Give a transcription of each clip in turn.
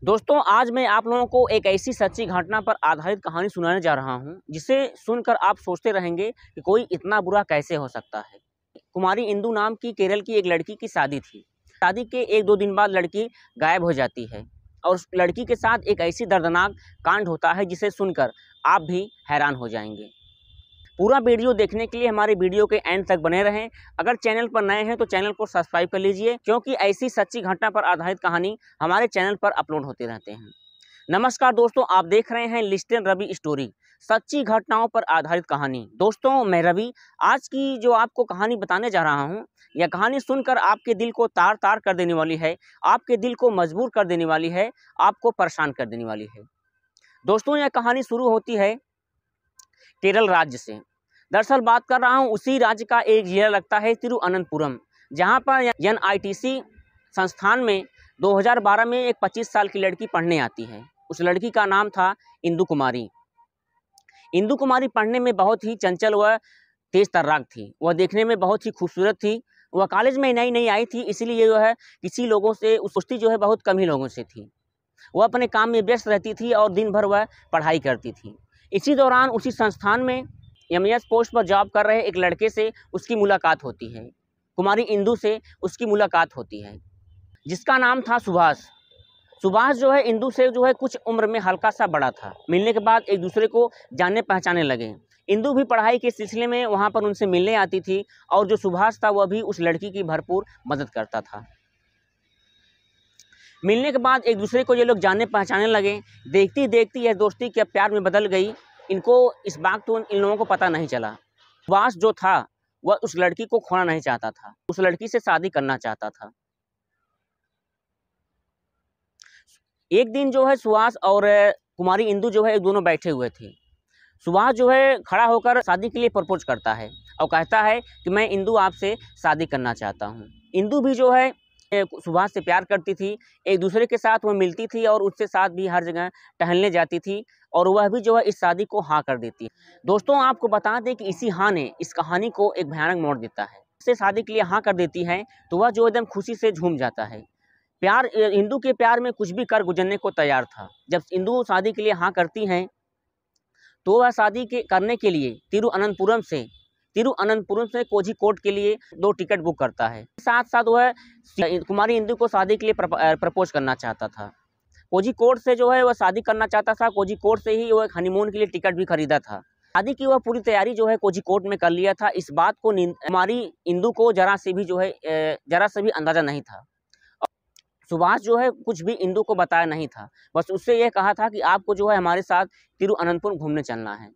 दोस्तों, आज मैं आप लोगों को एक ऐसी सच्ची घटना पर आधारित कहानी सुनाने जा रहा हूं, जिसे सुनकर आप सोचते रहेंगे कि कोई इतना बुरा कैसे हो सकता है। कुमारी इंदु नाम की केरल की एक लड़की की शादी थी। शादी के 1-2 दिन बाद लड़की गायब हो जाती है और उस लड़की के साथ एक ऐसी दर्दनाक कांड होता है जिसे सुनकर आप भी हैरान हो जाएंगे। पूरा वीडियो देखने के लिए हमारे वीडियो के एंड तक बने रहें। अगर चैनल पर नए हैं तो चैनल को सब्सक्राइब कर लीजिए, क्योंकि ऐसी सच्ची घटना पर आधारित कहानी हमारे चैनल पर अपलोड होते रहते हैं। नमस्कार दोस्तों, आप देख रहे हैं लिस्टन रवि स्टोरी, सच्ची घटनाओं पर आधारित कहानी। दोस्तों, मैं रवि आज की जो आपको कहानी बताने जा रहा हूँ, यह कहानी सुनकर आपके दिल को तार तार कर देने वाली है, आपके दिल को मजबूर कर देने वाली है, आपको परेशान कर देने वाली है। दोस्तों, यह कहानी शुरू होती है केरल राज्य से। दरअसल बात कर रहा हूँ उसी राज्य का एक जिला लगता है तिरुअनंतपुरम, जहाँ पर एनआईटीसी संस्थान में 2012 में एक 25 साल की लड़की पढ़ने आती है। उस लड़की का नाम था इंदु कुमारी। इंदु कुमारी पढ़ने में बहुत ही चंचल व तेज तर्राक थी। वह देखने में बहुत ही खूबसूरत थी। वह कॉलेज में नई नई आई थी, इसलिए जो है किसी लोगों से दोस्ती जो है बहुत कम ही लोगों से थी। वह अपने काम में व्यस्त रहती थी और दिन भर वह पढ़ाई करती थी। इसी दौरान उसी संस्थान में एमईएस पोस्ट पर जॉब कर रहे एक लड़के से उसकी मुलाकात होती है। कुमारी इंदु से उसकी मुलाकात होती है, जिसका नाम था सुभाष। सुभाष जो है इंदु से जो है कुछ उम्र में हल्का सा बड़ा था। मिलने के बाद एक दूसरे को जानने पहचानने लगे। इंदु भी पढ़ाई के सिलसिले में वहाँ पर उनसे मिलने आती थी और जो सुभाष था वह भी उस लड़की की भरपूर मदद करता था। मिलने के बाद एक दूसरे को ये लोग जानने पहचानने लगे। देखती देखती यह दोस्ती क्या प्यार में बदल गई। इनको इस बात तो इन लोगों को पता नहीं चला। सुभाष जो था वह उस लड़की को खोना नहीं चाहता था, उस लड़की से शादी करना चाहता था। एक दिन जो है सुभाष और कुमारी इंदु जो है एक दोनों बैठे हुए थे। सुभाष जो है खड़ा होकर शादी के लिए प्रपोज करता है और कहता है कि मैं इंदु आपसे शादी करना चाहता हूँ। इंदु भी जो है सुभाष से प्यार करती थी। एक दूसरे के साथ वह मिलती थी और उसके साथ भी हर जगह टहलने जाती थी और वह भी जो है इस शादी को हाँ कर देती है। दोस्तों, आपको बता दें कि इसी हाँ ने इस कहानी को एक भयानक मोड़ देता है। इससे शादी के लिए हाँ कर देती है तो वह जो एकदम खुशी से झूम जाता है। प्यार इंदु के प्यार में कुछ भी कर गुजरने को तैयार था। जब इंदु शादी के लिए हाँ करती हैं तो वह शादी के करने के लिए तिरुअनंतपुरम से कोझिकोड के लिए 2 टिकट बुक करता है। साथ साथ वह कुमारी इंदु को शादी के लिए प्रपोज करना चाहता था। कोझिकोड से जो है वह शादी करना चाहता था। कोझिकोड से ही वह हनीमून के लिए टिकट भी खरीदा था। शादी की वह पूरी तैयारी जो है कोझिकोड में कर लिया था। इस बात को कुमारी इंदु को जरा से भी अंदाजा नहीं था। सुभाष जो है कुछ भी इंदु को बताया नहीं था, बस उससे यह कहा था कि आपको जो है हमारे साथ तिरुअनंतपुरम घूमने चलना है।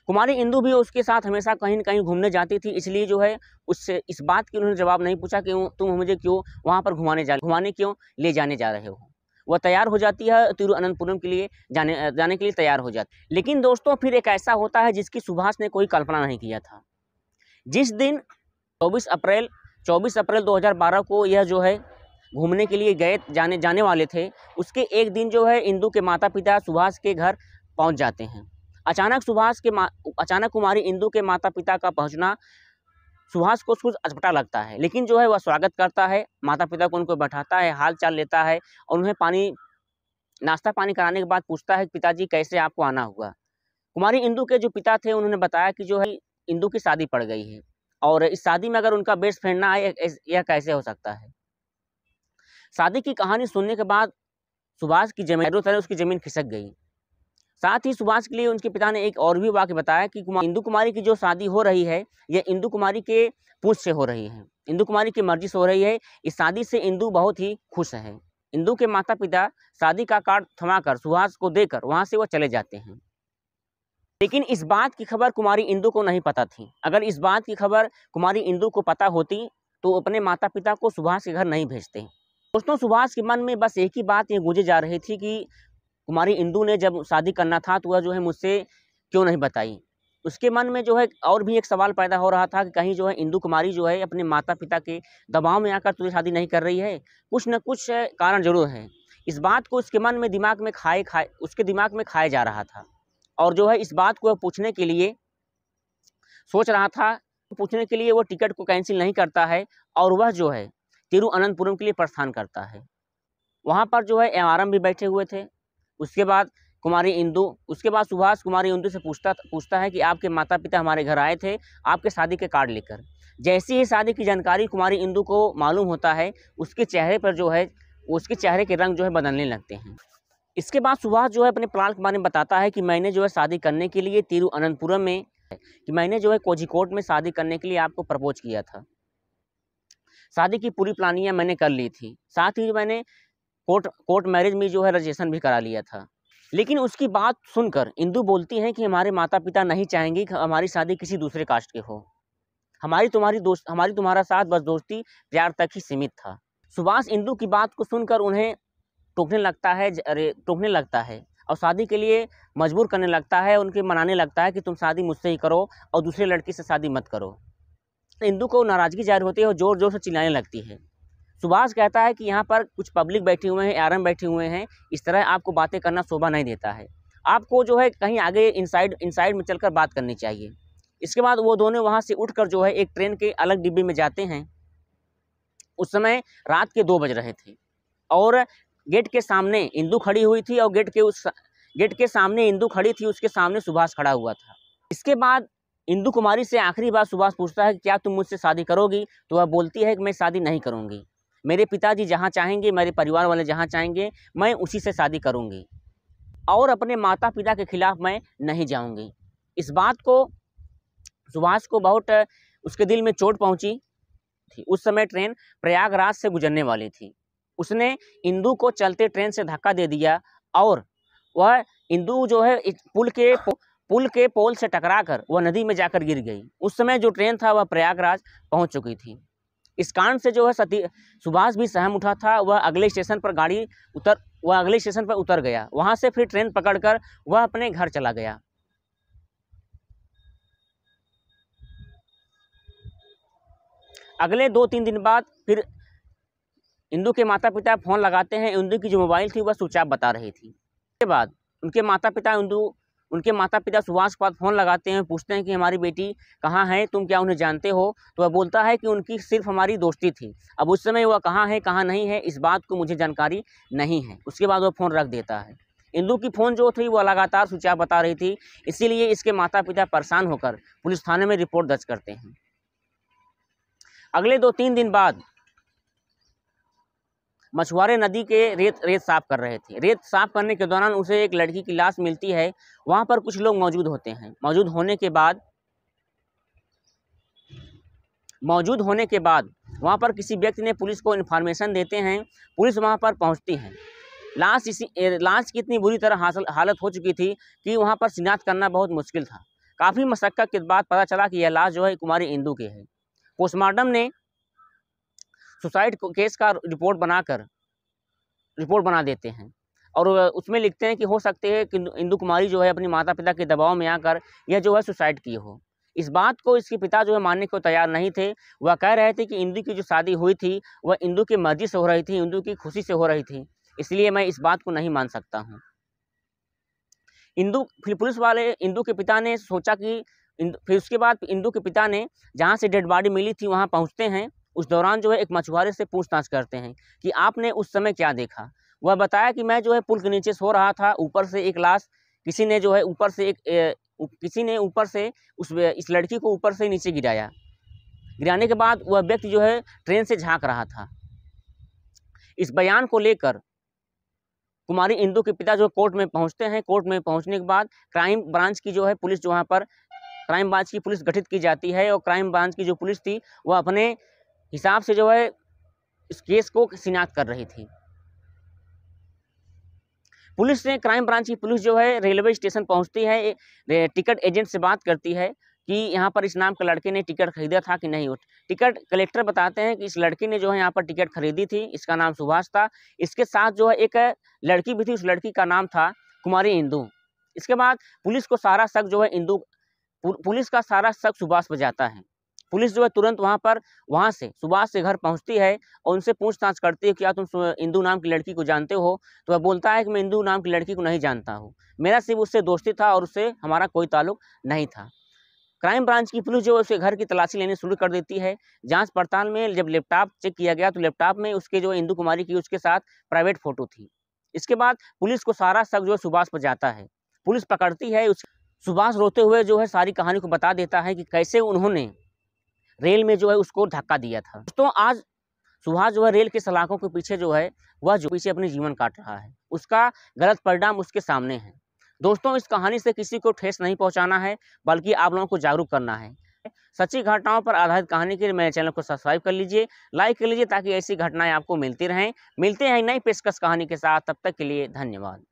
कुमारी इंदु भी उसके साथ हमेशा कहीं न कहीं घूमने जाती थी, इसलिए जो है उससे इस बात की उन्होंने जवाब नहीं पूछा कि तुम मुझे क्यों वहाँ पर घुमाने क्यों ले जाने जा रहे हो। वह तैयार हो जाती है, तिरुअनंतपुरम के लिए जाने के लिए तैयार हो जाती। लेकिन दोस्तों, फिर एक ऐसा होता है जिसकी सुभाष ने कोई कल्पना नहीं किया था। जिस दिन 24 अप्रैल 2012 को यह जो है घूमने के लिए जाने वाले थे, उसके एक दिन जो है इंदु के माता पिता सुभाष के घर पहुंच जाते हैं। अचानक कुमारी इंदु के माता पिता का पहुंचना सुभाष को कुछ अचपटा लगता है, लेकिन जो है वह स्वागत करता है। माता पिता को उनको बैठाता है, हाल चाल लेता है और उन्हें नाश्ता पानी कराने के बाद पूछता है पिताजी कैसे आपको आना हुआ। कुमारी इंदु के जो पिता थे उन्होंने बताया कि जो है इंदु की शादी पड़ गई है और इस शादी में अगर उनका बेस्ट फ्रेंड ना आए, यह कैसे हो सकता है। शादी की कहानी सुनने के बाद सुभाष की उसकी जमीन खिसक गई। साथ ही सुभाष के लिए उनके पिता ने एक और भी वाक्य बताया कि इंदु कुमारी की जो शादी हो रही है यह इंदु कुमारी के पूछ से हो रही है, इंदु कुमारी की मर्जी से हो रही है। इस शादी से इंदु बहुत ही खुश है। इंदु के माता पिता शादी का कार्ड थमाकर सुभाष को देकर वहां से वह चले जाते हैं। लेकिन इस बात की खबर कुमारी इंदु को नहीं पता थी। अगर इस बात की खबर कुमारी इंदु को पता होती तो अपने माता पिता को सुभाष के घर नहीं भेजते। दोस्तों, सुभाष के मन में बस एक ही बात ये गूंजे जा रही थी कि कुमारी इंदु ने जब शादी करना था तो वह जो है मुझसे क्यों नहीं बताई। उसके मन में जो है और भी एक सवाल पैदा हो रहा था कि कहीं जो है इंदु कुमारी जो है अपने माता पिता के दबाव में आकर तुझे शादी नहीं कर रही है, कुछ न कुछ कारण जरूर है। इस बात को उसके मन में उसके दिमाग में खाया जा रहा था और जो है इस बात को पूछने के लिए सोच रहा था। पूछने के लिए वो टिकट को कैंसिल नहीं करता है और वह जो है तिरुअनंतपुरम के लिए प्रस्थान करता है। वहाँ पर जो है एमआरएम भी बैठे हुए थे। उसके बाद सुभाष कुमारी इंदू से पूछता है कि आपके माता पिता हमारे घर आए थे आपके शादी के कार्ड लेकर। जैसी ही शादी की जानकारी कुमारी इंदू को मालूम होता है, उसके चेहरे पर जो है, उसके चेहरे के रंग जो है बदलने लगते हैं। इसके बाद सुभाष जो है अपने प्लान के बारे में बताता है कि मैंने जो है शादी करने के लिए तिरुअनंतपुरम में, कि मैंने जो है कोझिकोड में शादी करने के लिए आपको प्रपोज किया था। शादी की पूरी प्लानिंग मैंने कर ली थी, साथ ही मैंने कोर्ट मैरिज में जो है रजिस्ट्रेशन भी करा लिया था। लेकिन उसकी बात सुनकर इंदू बोलती हैं कि हमारे माता पिता नहीं चाहेंगे कि हमारी शादी किसी दूसरे कास्ट के हो। हमारी तुम्हारा साथ बस दोस्ती प्यार तक ही सीमित था। सुभाष इंदू की बात को सुनकर उन्हें टोकने लगता है और शादी के लिए मजबूर करने लगता है, उनके मनाने लगता है कि तुम शादी मुझसे ही करो और दूसरे लड़की से शादी मत करो। इंदू को नाराज़गी जाहिर होती है और ज़ोर ज़ोर से चिल्लाने लगती है। सुभाष कहता है कि यहाँ पर कुछ पब्लिक बैठे हुए हैं, आरएम बैठे हुए हैं, इस तरह आपको बातें करना शोभा नहीं देता है। आपको जो है कहीं आगे इनसाइड में चलकर बात करनी चाहिए। इसके बाद वो दोनों वहाँ से उठकर जो है एक ट्रेन के अलग डिब्बे में जाते हैं। उस समय रात के 2 बज रहे थे और गेट के सामने इंदू खड़ी हुई थी और गेट के सामने इंदू खड़ी थी, उसके सामने सुभाष खड़ा हुआ था। इसके बाद इंदू कुमारी से आखिरी बार सुभाष पूछता है कि क्या तुम मुझसे शादी करोगी? तो वह बोलती है कि मैं शादी नहीं करूँगी। मेरे पिताजी जहाँ चाहेंगे, मेरे परिवार वाले जहाँ चाहेंगे, मैं उसी से शादी करूँगी और अपने माता पिता के खिलाफ मैं नहीं जाऊँगी। इस बात को सुभाष को बहुत उसके दिल में चोट पहुँची थी। उस समय ट्रेन प्रयागराज से गुजरने वाली थी। उसने इंदू को चलते ट्रेन से धक्का दे दिया और वह इंदू जो है पुल के पोल से टकराकर वह नदी में जाकर गिर गई। उस समय जो ट्रेन था वह प्रयागराज पहुंच चुकी थी। इस कांड से जो है सुभाष भी सहम उठा था। वह अगले स्टेशन पर उतर गया। वहां से फिर ट्रेन पकड़कर वह अपने घर चला गया। अगले 2-3 दिन बाद फिर इंदू के माता पिता फ़ोन लगाते हैं। इंदू की जो मोबाइल थी वह स्विच ऑफ बता रही थी। इसके बाद उनके माता पिता सुभाष के पास फ़ोन लगाते हैं, पूछते हैं कि हमारी बेटी कहाँ है, तुम क्या उन्हें जानते हो? तो वह बोलता है कि उनकी सिर्फ हमारी दोस्ती थी। अब उस समय वह कहाँ है कहाँ नहीं है इस बात को मुझे जानकारी नहीं है। उसके बाद वह फ़ोन रख देता है। इंदू की फ़ोन जो थी वह लगातार स्विच ऑफ बता रही थी, इसीलिए इसके माता पिता परेशान होकर पुलिस थाने में रिपोर्ट दर्ज करते हैं। अगले 2-3 दिन बाद मछुआरे नदी के रेत साफ कर रहे थे। रेत साफ करने के दौरान उसे एक लड़की की लाश मिलती है। वहाँ पर कुछ लोग मौजूद होते हैं। मौजूद होने के बाद वहाँ पर किसी व्यक्ति ने पुलिस को इन्फॉर्मेशन देते हैं। पुलिस वहाँ पर पहुँचती है। लाश की इतनी बुरी तरह हालत हो चुकी थी कि वहाँ पर शिनाख्त करना बहुत मुश्किल था। काफ़ी मशक्क़त के बाद पता चला कि यह लाश जो है कुमारी इंदू की है। पोस्टमार्टम ने सुसाइड केस का रिपोर्ट बना देते हैं और उसमें लिखते हैं कि हो सकते हैं कि इंदू कुमारी जो है अपनी माता पिता के दबाव में आकर यह जो है सुसाइड की हो। इस बात को इसके पिता जो है मानने को तैयार नहीं थे। वह कह रहे थे कि इंदू की जो शादी हुई थी वह इंदू की मर्जी से हो रही थी, इंदू की खुशी से हो रही थी, इसलिए मैं इस बात को नहीं मान सकता हूँ। फिर पुलिस वाले इंदू के पिता ने सोचा कि फिर उसके बाद इंदू के पिता ने जहाँ से डेड बॉडी मिली थी वहाँ पहुँचते हैं। उस दौरान जो है एक मछुआरे से पूछताछ करते हैं कि आपने उस समय क्या देखा? वह बताया कि मैं जो है पुल के नीचे सो रहा था, ऊपर से एक लाश किसी ने ऊपर से इस लड़की को ऊपर से नीचे गिराया। गिराने के बाद वह व्यक्ति जो है ट्रेन से झांक रहा था। इस बयान को लेकर कुमारी इंदू के पिता जो कोर्ट में पहुंचते हैं। कोर्ट में पहुंचने के बाद क्राइम ब्रांच की जो है पुलिस जो वहाँ पर क्राइम ब्रांच की पुलिस गठित की जाती है और क्राइम ब्रांच की जो पुलिस थी वह अपने हिसाब से जो है इस केस को शिनाख्त कर रही थी। क्राइम ब्रांच की पुलिस जो है रेलवे स्टेशन पहुंचती है। टिकट एजेंट से बात करती है कि यहाँ पर इस नाम के लड़के ने टिकट खरीदा था कि नहीं। टिकट कलेक्टर बताते हैं कि इस लड़के ने जो है यहाँ पर टिकट खरीदी थी, इसका नाम सुभाष था। इसके साथ जो है एक लड़की भी थी, उस लड़की का नाम था कुमारी इंदू। इसके बाद पुलिस का सारा शक सुभाष पर जाता है। पुलिस जो है तुरंत वहाँ से सुभाष से घर पहुँचती है और उनसे पूछताछ करती है क्या तुम इंदू नाम की लड़की को जानते हो? तो वह बोलता है कि मैं इंदू नाम की लड़की को नहीं जानता हूँ, मेरा सिर्फ उससे दोस्ती था और उससे हमारा कोई ताल्लुक नहीं था। क्राइम ब्रांच की पुलिस जो है उसके घर की तलाशी लेनी शुरू कर देती है। जांच पड़ताल में जब लैपटॉप चेक किया गया तो लैपटॉप में उसके जो इंदु कुमारी की उसके साथ प्राइवेट फ़ोटो थी। इसके बाद पुलिस को सारा शक जो है सुभाष पर जाता है। पुलिस पकड़ती है सुभाष रोते हुए जो है सारी कहानी को बता देता है कि कैसे उन्होंने रेल में जो है उसको धक्का दिया था। दोस्तों आज सुभाष जो है रेल के सलाखों के पीछे जो है वह जो पीछे अपनी जीवन काट रहा है, उसका गलत परिणाम उसके सामने है। दोस्तों इस कहानी से किसी को ठेस नहीं पहुंचाना है, बल्कि आप लोगों को जागरूक करना है। सच्ची घटनाओं पर आधारित कहानी के लिए मेरे चैनल को सब्सक्राइब कर लीजिए, लाइक कर लीजिए ताकि ऐसी घटनाएं आपको मिलती रहें। मिलते हैं नई पेशकश कहानी के साथ, तब तक के लिए धन्यवाद।